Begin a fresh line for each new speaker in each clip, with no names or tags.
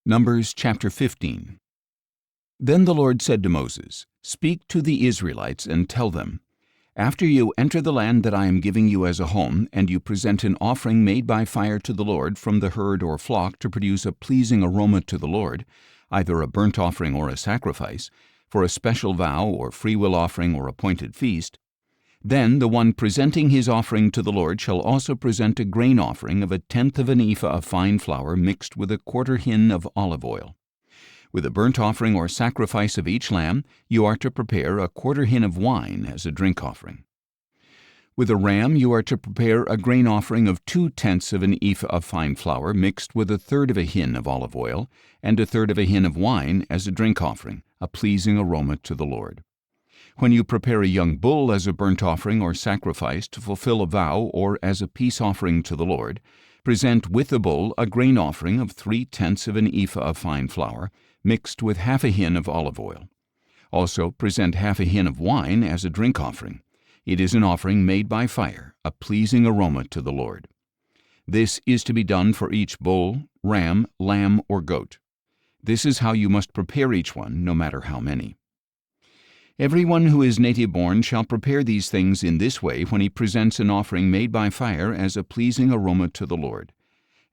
Numbers chapter 15. Then the Lord said to Moses, "Speak to the Israelites and tell them, after you enter the land that I am giving you as a home, and you present an offering made by fire to the Lord from the herd or flock to produce a pleasing aroma to the Lord, either a burnt offering or a sacrifice, for a special vow or freewill offering or appointed feast, then the one presenting his offering to the Lord shall also present a grain offering of 1/10 of an ephah of fine flour mixed with 1/4 hin of olive oil. With a burnt offering or sacrifice of each lamb, you are to prepare 1/4 hin of wine as a drink offering. With a ram you are to prepare a grain offering of 2/10 of an ephah of fine flour mixed with 1/3 of a hin of olive oil, and 1/3 of a hin of wine as a drink offering, a pleasing aroma to the Lord. When you prepare a young bull as a burnt offering or sacrifice to fulfill a vow or as a peace offering to the Lord, present with the bull a grain offering of 3/10 of an ephah of fine flour, mixed with 1/2 a hin of olive oil. Also present 1/2 a hin of wine as a drink offering. It is an offering made by fire, a pleasing aroma to the Lord. This is to be done for each bull, ram, lamb, or goat. This is how you must prepare each one, no matter how many. Everyone who is native-born shall prepare these things in this way when he presents an offering made by fire as a pleasing aroma to the Lord.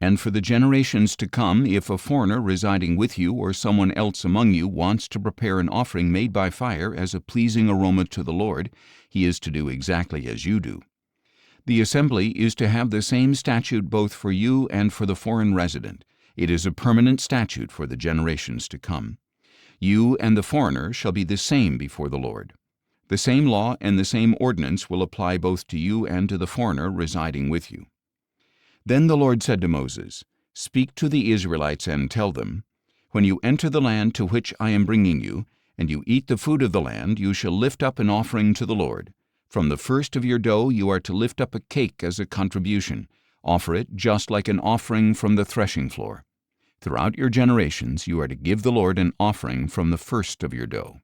And for the generations to come, if a foreigner residing with you or someone else among you wants to prepare an offering made by fire as a pleasing aroma to the Lord, he is to do exactly as you do. The assembly is to have the same statute both for you and for the foreign resident. It is a permanent statute for the generations to come. You and the foreigner shall be the same before the Lord. The same law and the same ordinance will apply both to you and to the foreigner residing with you. Then the Lord said to Moses, "Speak to the Israelites and tell them, when you enter the land to which I am bringing you, and you eat the food of the land, you shall lift up an offering to the Lord. From the first of your dough you are to lift up a cake as a contribution. Offer it just like an offering from the threshing floor. Throughout your generations you are to give the Lord an offering from the first of your dough."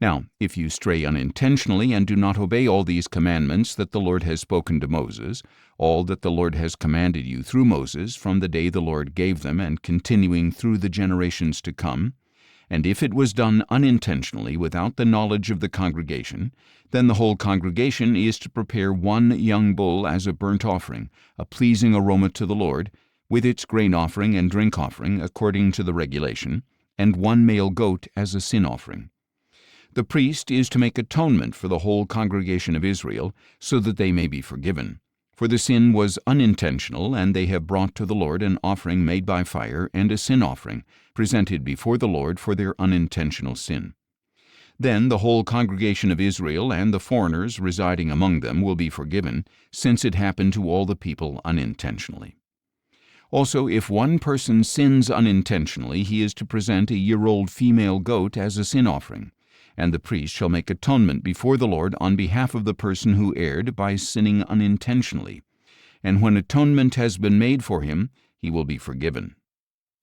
Now, if you stray unintentionally and do not obey all these commandments that the Lord has spoken to Moses, all that the Lord has commanded you through Moses from the day the Lord gave them and continuing through the generations to come, and if it was done unintentionally without the knowledge of the congregation, then the whole congregation is to prepare one young bull as a burnt offering, a pleasing aroma to the Lord, with its grain offering and drink offering according to the regulation, and one male goat as a sin offering. The priest is to make atonement for the whole congregation of Israel, so that they may be forgiven. For the sin was unintentional, and they have brought to the Lord an offering made by fire and a sin offering, presented before the Lord for their unintentional sin. Then the whole congregation of Israel and the foreigners residing among them will be forgiven, since it happened to all the people unintentionally. Also, if one person sins unintentionally, he is to present a year-old female goat as a sin offering, and the priest shall make atonement before the Lord on behalf of the person who erred by sinning unintentionally. And when atonement has been made for him, he will be forgiven.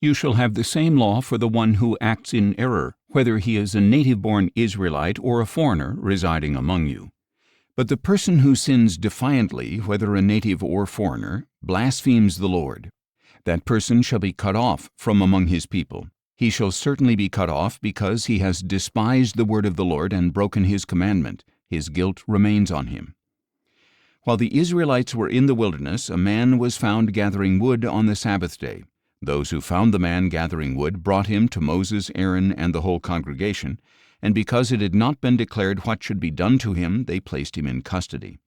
You shall have the same law for the one who acts in error, whether he is a native-born Israelite or a foreigner residing among you. But the person who sins defiantly, whether a native or foreigner, blasphemes the Lord. That person shall be cut off from among his people. He shall certainly be cut off because he has despised the word of the Lord and broken his commandment. His guilt remains on him. While the Israelites were in the wilderness, a man was found gathering wood on the Sabbath day. Those who found the man gathering wood brought him to Moses, Aaron, and the whole congregation, and because it had not been declared what should be done to him, they placed him in custody.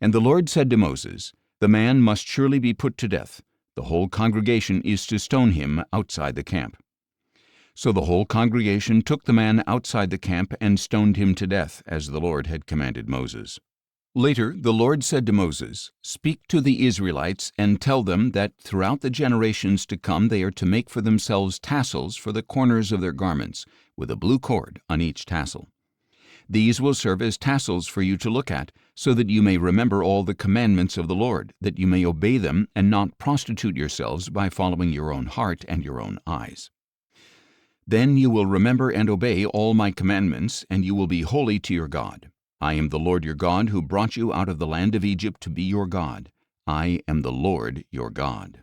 And the Lord said to Moses, "The man must surely be put to death. The whole congregation is to stone him outside the camp." So the whole congregation took the man outside the camp and stoned him to death, as the Lord had commanded Moses. Later the Lord said to Moses, "Speak to the Israelites and tell them that throughout the generations to come they are to make for themselves tassels for the corners of their garments, with a blue cord on each tassel. These will serve as tassels for you to look at, so that you may remember all the commandments of the Lord, that you may obey them and not prostitute yourselves by following your own heart and your own eyes. Then you will remember and obey all my commandments, and you will be holy to your God. I am the Lord your God who brought you out of the land of Egypt to be your God. I am the Lord your God."